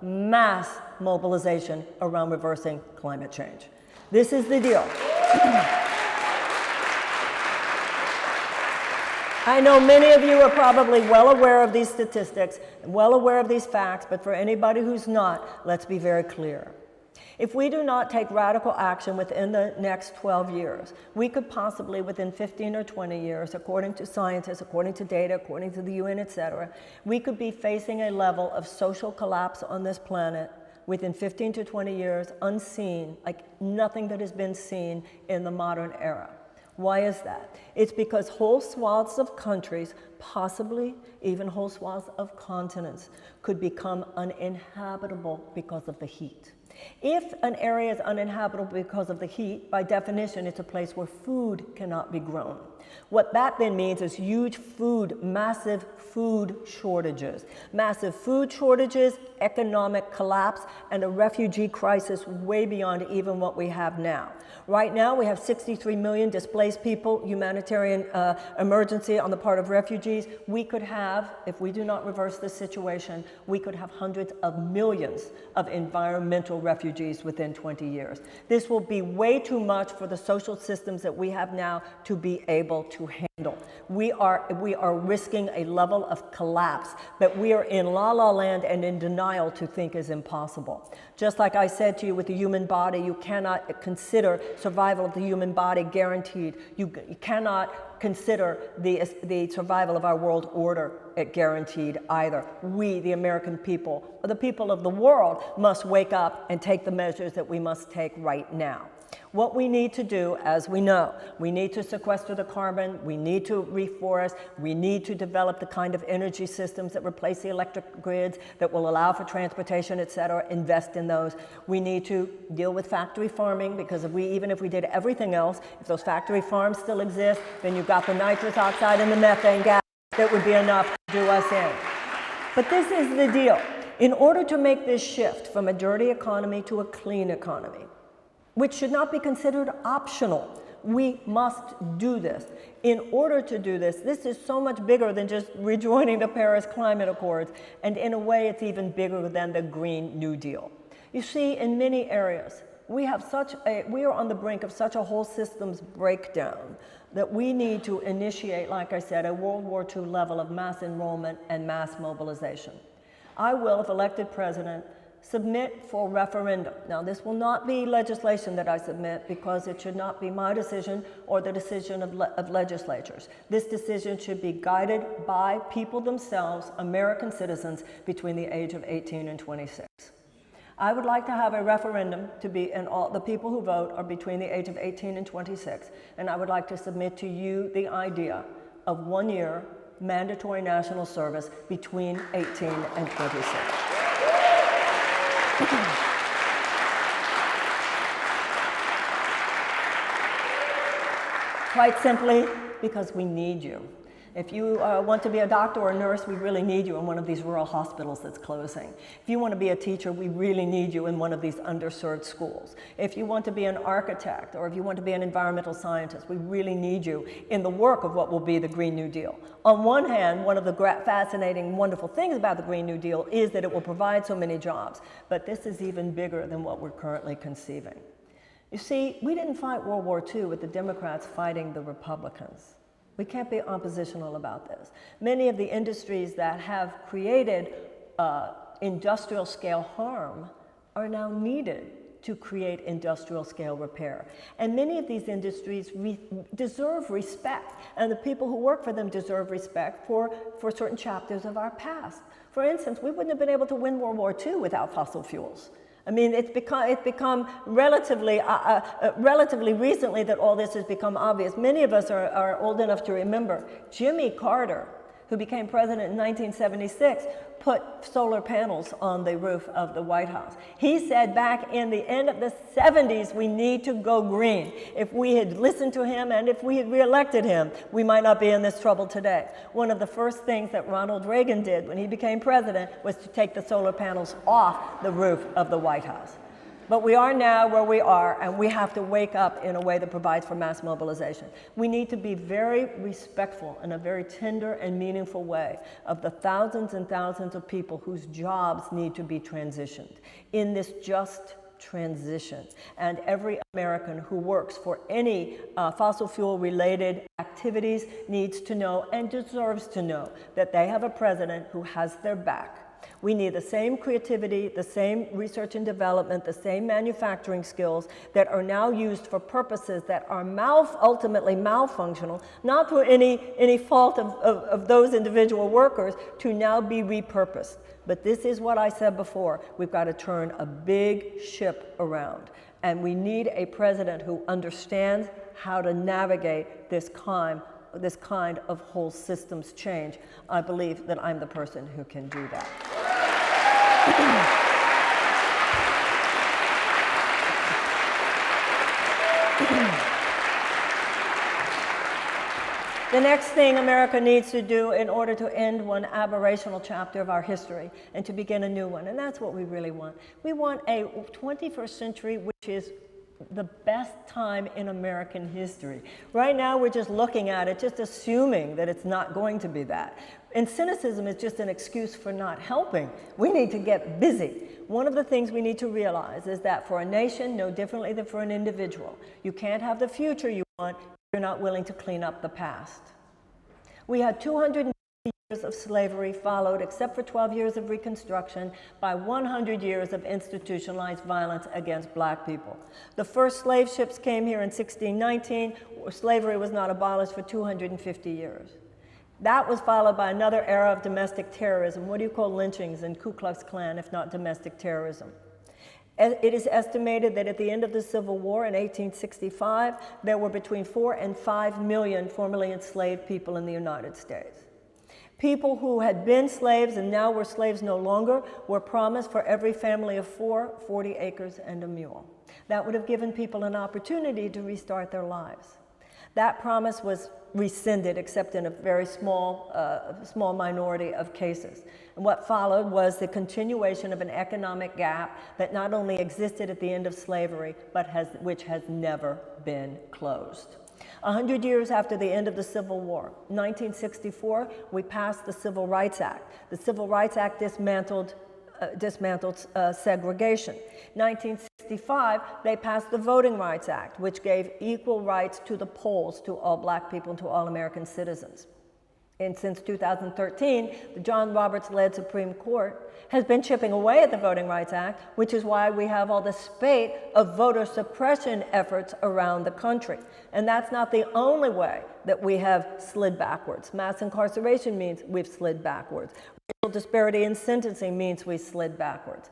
Speaker 1: mass mobilization around reversing climate change. This is the deal. I know many of you are probably well aware of these statistics, well aware of these facts, but for anybody who's not, let's be very clear. If we do not take radical action within the next 12 years, we could possibly, within 15 or 20 years, according to scientists, according to data, according to the UN, et cetera, we could be facing a level of social collapse on this planet within 15 to 20 years, unseen, like nothing that has been seen in the modern era. Why is that? It's because whole swaths of countries, possibly even whole swaths of continents, could become uninhabitable because of the heat. If an area is uninhabitable because of the heat, by definition, it's a place where food cannot be grown. What that then means is massive food shortages, economic collapse, and a refugee crisis way beyond even what we have now. Right now, we have 63 million displaced people, humanitarian emergency on the part of refugees. refugees, we could have, if we do not reverse this situation, we could have hundreds of millions of environmental refugees within 20 years. This will be way too much for the social systems that we have now to be able to handle. We are risking a level of collapse that we are in la-la land and in denial to think is impossible. Just like I said to you with the human body, you cannot consider survival of the human body guaranteed. You cannot consider the survival of our world order guaranteed either. We, the American people, or the people of the world, must wake up and take the measures that we must take right now. What we need to do, as we know, we need to sequester the carbon, we need to reforest, we need to develop the kind of energy systems that replace the electric grids, that will allow for transportation, et cetera, invest in those. We need to deal with factory farming, because even if we did everything else, if those factory farms still exist, then you've got the nitrous oxide and the methane gas that would be enough to do us in. But this is the deal. In order to make this shift from a dirty economy to a clean economy, which should not be considered optional, we must do this. In order to do this, this is so much bigger than just rejoining the Paris Climate Accords, and in a way it's even bigger than the Green New Deal. You see, in many areas, we are on the brink of such a whole systems breakdown that we need to initiate, like I said, a World War II level of mass enrollment and mass mobilization. I will, if elected president, submit for referendum. Now, this will not be legislation that I submit, because it should not be my decision or the decision of legislatures. This decision should be guided by people themselves, American citizens, between the age of 18 and 26. I would like to have a referendum to be, and all the people who vote are between the age of 18 and 26, and I would like to submit to you the idea of 1 year mandatory national service between 18 and 26. Quite simply, because we need you. If you want to be a doctor or a nurse, we really need you in one of these rural hospitals that's closing. If you want to be a teacher, we really need you in one of these underserved schools. If you want to be an architect, or if you want to be an environmental scientist, we really need you in the work of what will be the Green New Deal. On one hand, one of the fascinating, wonderful things about the Green New Deal is that it will provide so many jobs, but this is even bigger than what we're currently conceiving. You see, we didn't fight World War II with the Democrats fighting the Republicans. We can't be oppositional about this. Many of the industries that have created industrial scale harm are now needed to create industrial scale repair. And many of these industries deserve respect, and the people who work for them deserve respect for certain chapters of our past. For instance, we wouldn't have been able to win World War II without fossil fuels. I mean, it's become relatively recently that all this has become obvious. Many of us are old enough to remember Jimmy Carter, who became president in 1976, put solar panels on the roof of the White House. He said back in the end of the 70s, we need to go green. If we had listened to him and if we had reelected him, we might not be in this trouble today. One of the first things that Ronald Reagan did when he became president was to take the solar panels off the roof of the White House. But we are now where we are, and we have to wake up in a way that provides for mass mobilization. We need to be very respectful in a very tender and meaningful way of the thousands and thousands of people whose jobs need to be transitioned in this just transition. And every American who works for any fossil fuel related activities needs to know and deserves to know that they have a president who has their back. We need the same creativity, the same research and development, the same manufacturing skills that are now used for purposes that are ultimately malfunctional, not for any fault of those individual workers, to now be repurposed. But this is what I said before. We've got to turn a big ship around. And we need a president who understands how to navigate this kind of whole systems change. I believe that I'm the person who can do that. The next thing America needs to do in order to end one aberrational chapter of our history and to begin a new one, and that's what we really want. We want a 21st century which is the best time in American history. Right now, we're just looking at it, just assuming that it's not going to be that. And cynicism is just an excuse for not helping. We need to get busy. One of the things we need to realize is that for a nation, no differently than for an individual, you can't have the future you want if you're not willing to clean up the past. We had 250 years of slavery followed, except for 12 years of Reconstruction, by 100 years of institutionalized violence against black people. The first slave ships came here in 1619. Slavery was not abolished for 250 years. That was followed by another era of domestic terrorism. What do you call lynchings and Ku Klux Klan if not domestic terrorism? It is estimated that at the end of the Civil War in 1865, there were between 4 and 5 million formerly enslaved people in the United States. People who had been slaves and now were slaves no longer were promised for every family of 4, 40 acres and a mule. That would have given people an opportunity to restart their lives. That promise was rescinded, except in a very small minority of cases. And what followed was the continuation of an economic gap that not only existed at the end of slavery, but which has never been closed. 100 years after the end of the Civil War, 1964, we passed the Civil Rights Act. The Civil Rights Act dismantled segregation. 1965, they passed the Voting Rights Act, which gave equal rights to the polls to all black people and to all American citizens. And since 2013, the John Roberts-led Supreme Court has been chipping away at the Voting Rights Act, which is why we have all the spate of voter suppression efforts around the country. And that's not the only way that we have slid backwards. Mass incarceration means we've slid backwards. Racial disparity in sentencing means we slid backwards.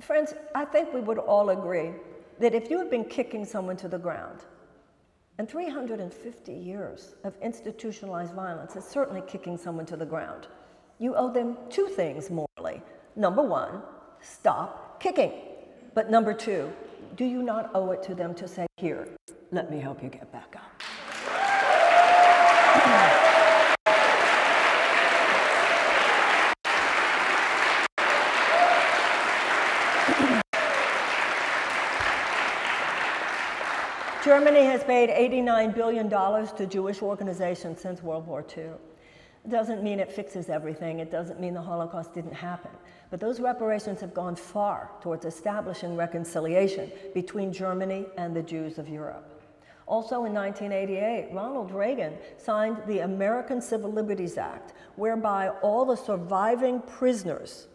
Speaker 1: Friends, I think we would all agree that if you have been kicking someone to the ground, and 350 years of institutionalized violence is certainly kicking someone to the ground, you owe them two things morally. Number one, stop kicking. But number two, do you not owe it to them to say, here, let me help you get back up? Germany has paid $89 billion to Jewish organizations since World War II. It doesn't mean it fixes everything. It doesn't mean the Holocaust didn't happen. But those reparations have gone far towards establishing reconciliation between Germany and the Jews of Europe. Also in 1988, Ronald Reagan signed the American Civil Liberties Act, whereby all the surviving prisoners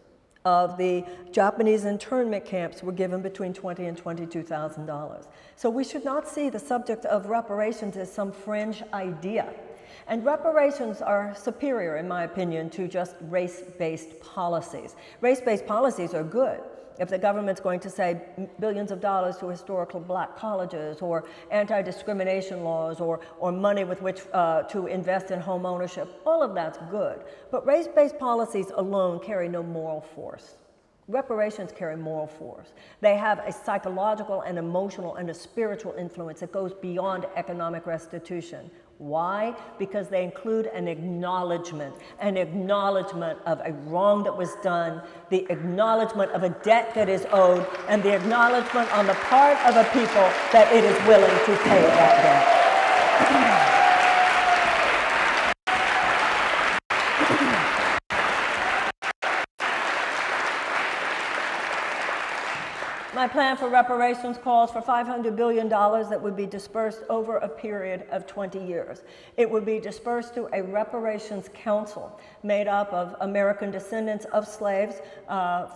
Speaker 1: of the Japanese internment camps were given between $20,000 and $22,000. So we should not see the subject of reparations as some fringe idea. And reparations are superior, in my opinion, to just race-based policies. Race-based policies are good. If the government's going to say billions of dollars to historical black colleges, or anti-discrimination laws, or money with which to invest in home ownership, all of that's good. But race-based policies alone carry no moral force. Reparations carry moral force. They have a psychological and emotional and a spiritual influence that goes beyond economic restitution. Why? Because they include an acknowledgement of a wrong that was done, the acknowledgement of a debt that is owed, and the acknowledgement on the part of a people that it is willing to pay that debt. My plan for reparations calls for $500 billion that would be dispersed over a period of 20 years. It would be dispersed through a reparations council made up of American descendants of slaves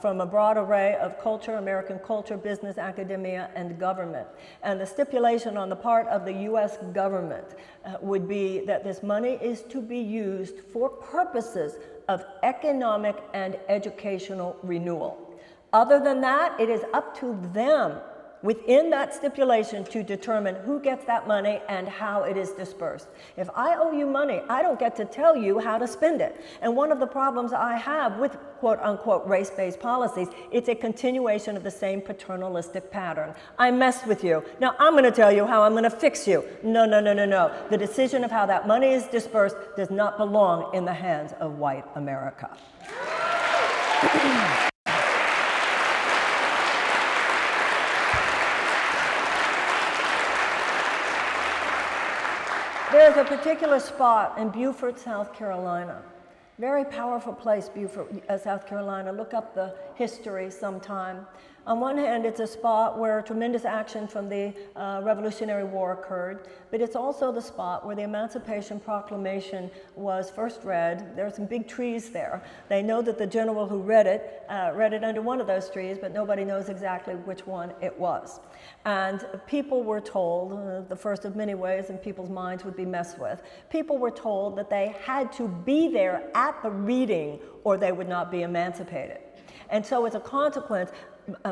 Speaker 1: from a broad array of culture, American culture, business, academia, and government. And the stipulation on the part of the U.S. government would be that this money is to be used for purposes of economic and educational renewal. Other than that, it is up to them within that stipulation to determine who gets that money and how it is dispersed. If I owe you money, I don't get to tell you how to spend it. And one of the problems I have with quote-unquote race-based policies, it's a continuation of the same paternalistic pattern. I messed with you. Now I'm going to tell you how I'm going to fix you. No. The decision of how that money is dispersed does not belong in the hands of white America. There's a particular spot in Beaufort, South Carolina. Very powerful place, Beaufort, South Carolina. Look up the history sometime. On one hand, it's a spot where tremendous action from the Revolutionary War occurred, but it's also the spot where the Emancipation Proclamation was first read. There are some big trees there. They know that the general who read it under one of those trees, but nobody knows exactly which one it was. And people were told, the first of many ways, and people's minds would be messed with, people were told that they had to be there at the reading or they would not be emancipated. And so as a consequence,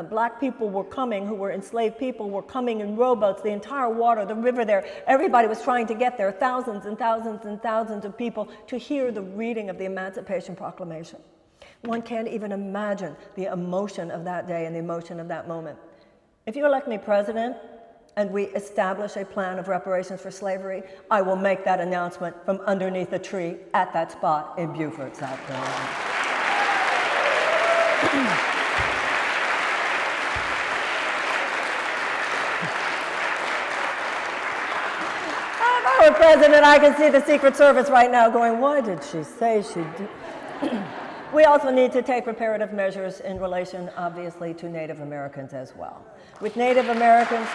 Speaker 1: black people were coming, who were enslaved people, were coming in rowboats, the entire water, the river there. Everybody was trying to get there, thousands and thousands and thousands of people, to hear the reading of the Emancipation Proclamation. One can't even imagine the emotion of that day and the emotion of that moment. If you elect me president and we establish a plan of reparations for slavery, I will make that announcement from underneath a tree at that spot in Beaufort, South Carolina. If I were president, I can see the Secret Service right now going, why did she say she'd do? We also need to take reparative measures in relation, obviously, to Native Americans as well. With Native Americans,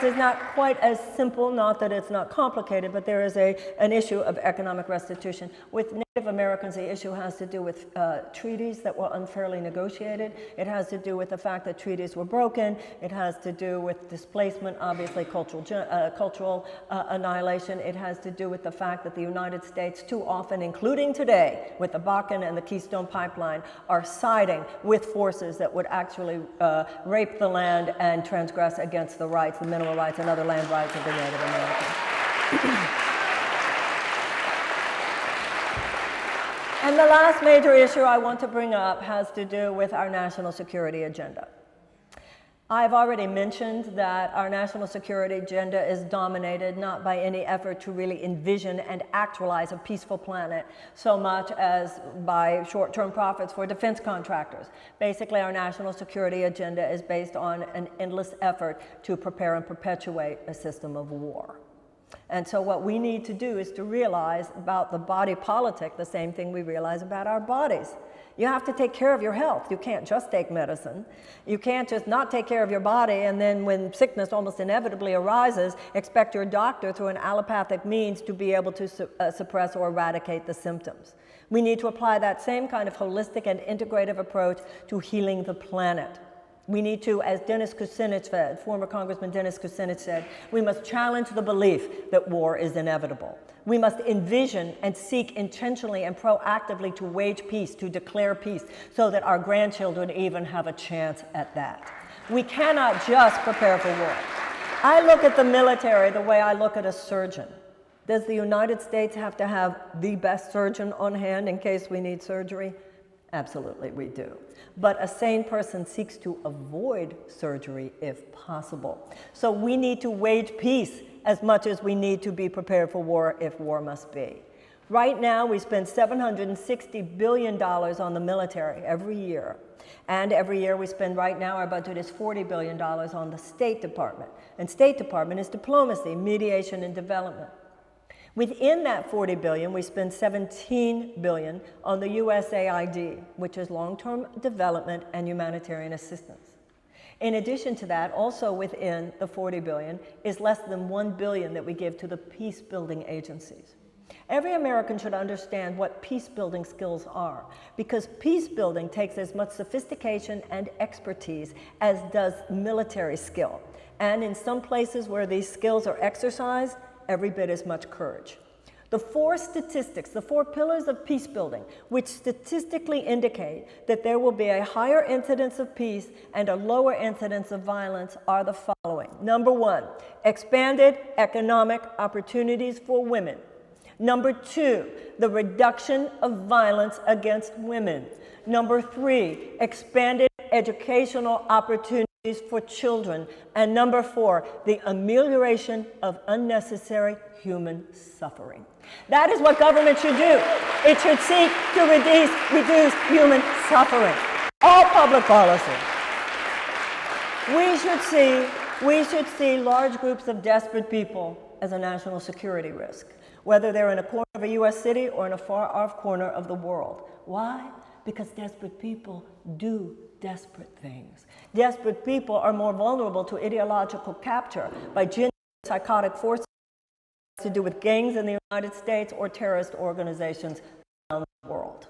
Speaker 1: it's not quite as simple, not that it's not complicated, but there is an issue of economic restitution. With Native Americans, the issue has to do with treaties that were unfairly negotiated. It has to do with the fact that treaties were broken. It has to do with displacement, obviously cultural annihilation. It has to do with the fact that the United States, too often, including today, with the Bakken and the Keystone Pipeline, are siding with forces that would actually rape the land and transgress against the rights, the mineral rights and other land rights of the Native Americans. And the last major issue I want to bring up has to do with our national security agenda. I've already mentioned that our national security agenda is dominated not by any effort to really envision and actualize a peaceful planet so much as by short-term profits for defense contractors. Basically, our national security agenda is based on an endless effort to prepare and perpetuate a system of war. And so what we need to do is to realize about the body politic the same thing we realize about our bodies. You have to take care of your health. You can't just take medicine. You can't just not take care of your body and then when sickness almost inevitably arises, expect your doctor through an allopathic means to be able to suppress or eradicate the symptoms. We need to apply that same kind of holistic and integrative approach to healing the planet. We need to, as Dennis Kucinich said, former Congressman Dennis Kucinich said, we must challenge the belief that war is inevitable. We must envision and seek intentionally and proactively to wage peace, to declare peace, so that our grandchildren even have a chance at that. We cannot just prepare for war. I look at the military the way I look at a surgeon. Does the United States have to have the best surgeon on hand in case we need surgery? Absolutely, we do. But a sane person seeks to avoid surgery if possible. So we need to wage peace as much as we need to be prepared for war if war must be. Right now, we spend $760 billion on the military every year. And every year we spend, right now, our budget is $40 billion on the State Department. And State Department is diplomacy, mediation, and development. Within that $40 billion, we spend $17 billion on the USAID, which is long-term development and humanitarian assistance. In addition to that, also within the $40 billion is less than $1 billion that we give to the peace-building agencies. Every American should understand what peace-building skills are, because peace-building takes as much sophistication and expertise as does military skill. And in some places where these skills are exercised, every bit as much courage. The four statistics, the four pillars of peace building, which statistically indicate that there will be a higher incidence of peace and a lower incidence of violence are the following. Number one, expanded economic opportunities for women. Number two, the reduction of violence against women. Number three, expanded educational opportunities for children. And number four, the amelioration of unnecessary human suffering. That is what government should do. It should seek to reduce human suffering. All public policy. we should see large groups of desperate people as a national security risk, whether they're in a corner of a U.S. city or in a far-off corner of the world. Why? Because desperate people do desperate things. Desperate people are more vulnerable to ideological capture by genuine psychotic forces to do with gangs in the United States or terrorist organizations around the world.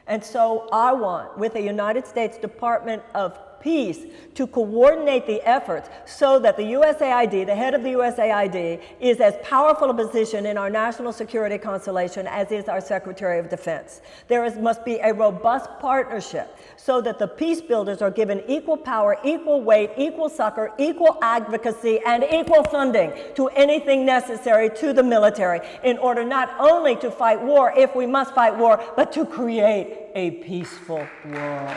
Speaker 1: And so I want, with the United States Department of Peace, to coordinate the efforts so that the USAID, the head of the USAID, is as powerful a position in our national security constellation as is our Secretary of Defense. Must be a robust partnership so that the peace builders are given equal power, equal weight, equal succor, equal advocacy, and equal funding to anything necessary to the military in order not only to fight war, if we must fight war, but to create a peaceful world.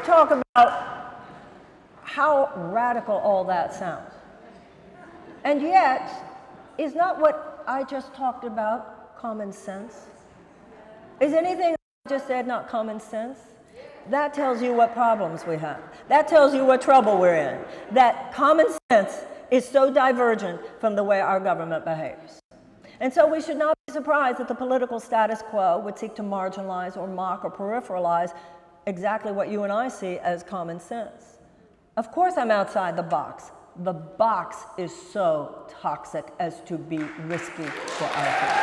Speaker 1: Talk about how radical all that sounds. And yet, is not what I just talked about common sense? Is anything I just said not common sense? That tells you what problems we have. That tells you what trouble we're in. That common sense is so divergent from the way our government behaves. And so we should not be surprised that the political status quo would seek to marginalize or mock or peripheralize exactly what you and I see as common sense. Of course I'm outside the box. The box is so toxic as to be risky for our people.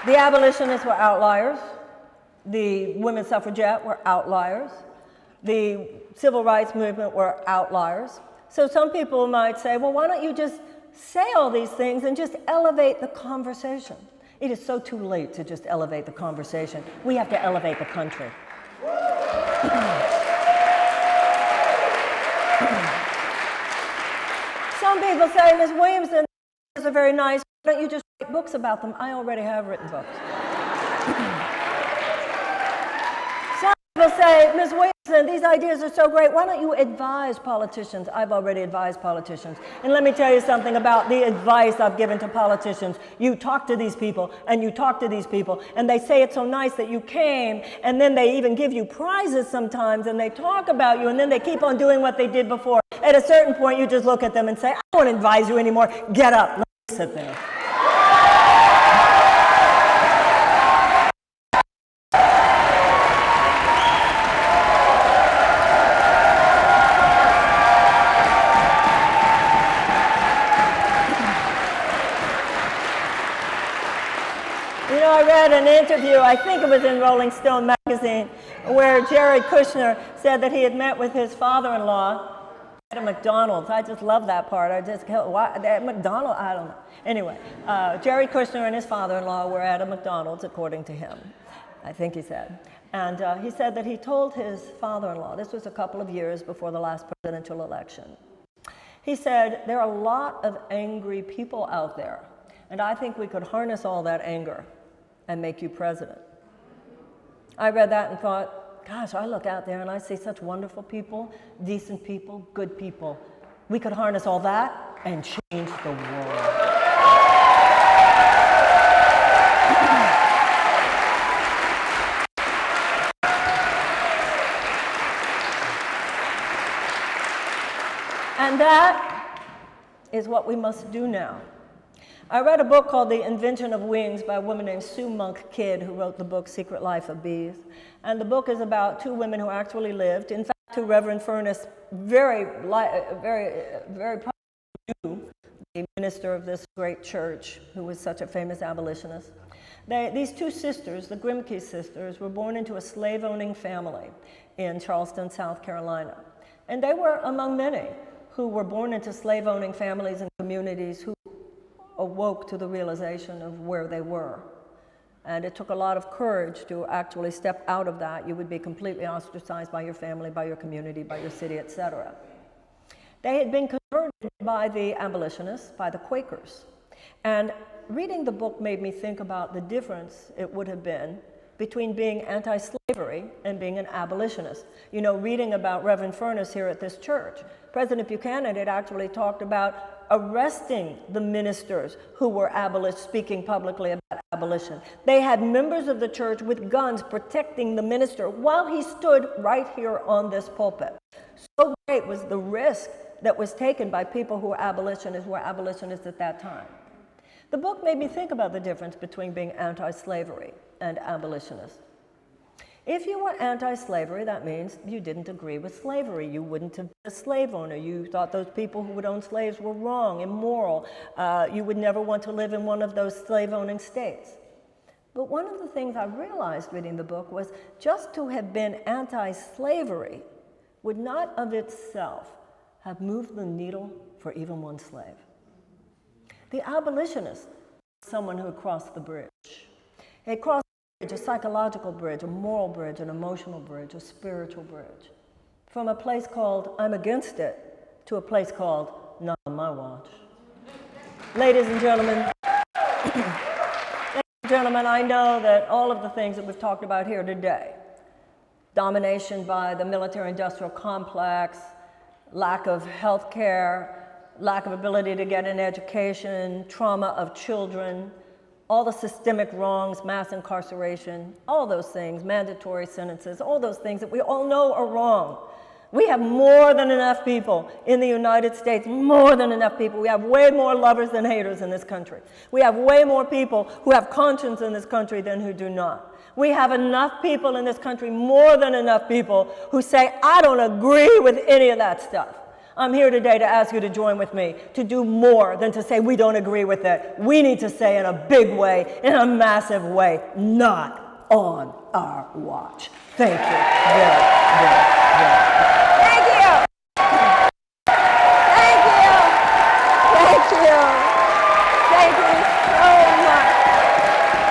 Speaker 1: The abolitionists were outliers. The women's suffragette were outliers. The civil rights movement were outliers. So some people might say, well, why don't you just say all these things and just elevate the conversation? It is so too late to just elevate the conversation. We have to elevate the country. Some people say, Ms. Williamson, these are very nice. Why don't you just write books about them? I already have written books. Some people say, Ms. Williamson, these ideas are so great. Why don't you advise politicians? I've already advised politicians. And let me tell you something about the advice I've given to politicians. You talk to these people, and you talk to these people, and they say it's so nice that you came, and then they even give you prizes sometimes, and they talk about you, and then they keep on doing what they did before. At a certain point, you just look at them and say, I don't want to advise you anymore. Get up. Let me sit there. I read an interview, I think it was in Rolling Stone magazine, where Jared Kushner said that he had met with his father-in-law at a McDonald's. I just love that part. At McDonald's, I don't know. Anyway, Jared Kushner and his father-in-law were at a McDonald's, according to him, I think he said. And he said that he told his father-in-law, this was a couple of years before the last presidential election, he said, there are a lot of angry people out there, and I think we could harness all that anger and make you president. I read that and thought, gosh, I look out there and I see such wonderful people, decent people, good people. We could harness all that and change the world. And that is what we must do now. I read a book called The Invention of Wings by a woman named Sue Monk Kidd, who wrote the book Secret Life of Bees. And the book is about two women who actually lived. In fact, to Reverend Furness, very probably knew the minister of this great church, who was such a famous abolitionist. These two sisters, the Grimke sisters, were born into a slave-owning family in Charleston, South Carolina. And they were among many who were born into slave-owning families and communities who awoke to the realization of where they were. And it took a lot of courage to actually step out of that. You would be completely ostracized by your family, by your community, by your city, etc. They had been converted by the abolitionists, by the Quakers. And reading the book made me think about the difference it would have been between being anti-slavery and being an abolitionist. You know, reading about Reverend Furness here at this church, President Buchanan had actually talked about arresting the ministers who were abolitionists, speaking publicly about abolition. They had members of the church with guns protecting the minister while he stood right here on this pulpit. So great was the risk that was taken by people who were abolitionists at that time. The book made me think about the difference between being anti-slavery and abolitionist. If you were anti-slavery, that means you didn't agree with slavery. You wouldn't have been a slave owner. You thought those people who would own slaves were wrong, immoral. You would never want to live in one of those slave-owning states. But one of the things I realized reading the book was just to have been anti-slavery would not of itself have moved the needle for even one slave. The abolitionist was someone who had crossed the bridge. He had crossed the bridge, a psychological bridge, a moral bridge, an emotional bridge, a spiritual bridge. From a place called I'm against it to a place called not on my watch. Ladies and gentlemen, I know that all of the things that we've talked about here today, domination by the military-industrial complex, lack of health care, lack of ability to get an education, trauma of children, all the systemic wrongs, mass incarceration, all those things, mandatory sentences, all those things that we all know are wrong. We have more than enough people in the United States, more than enough people. We have way more lovers than haters in this country. We have way more people who have conscience in this country than who do not. We have enough people in this country, more than enough people, who say, I don't agree with any of that stuff. I'm here today to ask you to join with me to do more than to say we don't agree with it. We need to say in a big way, in a massive way, not on our watch. Thank you very, very, very much.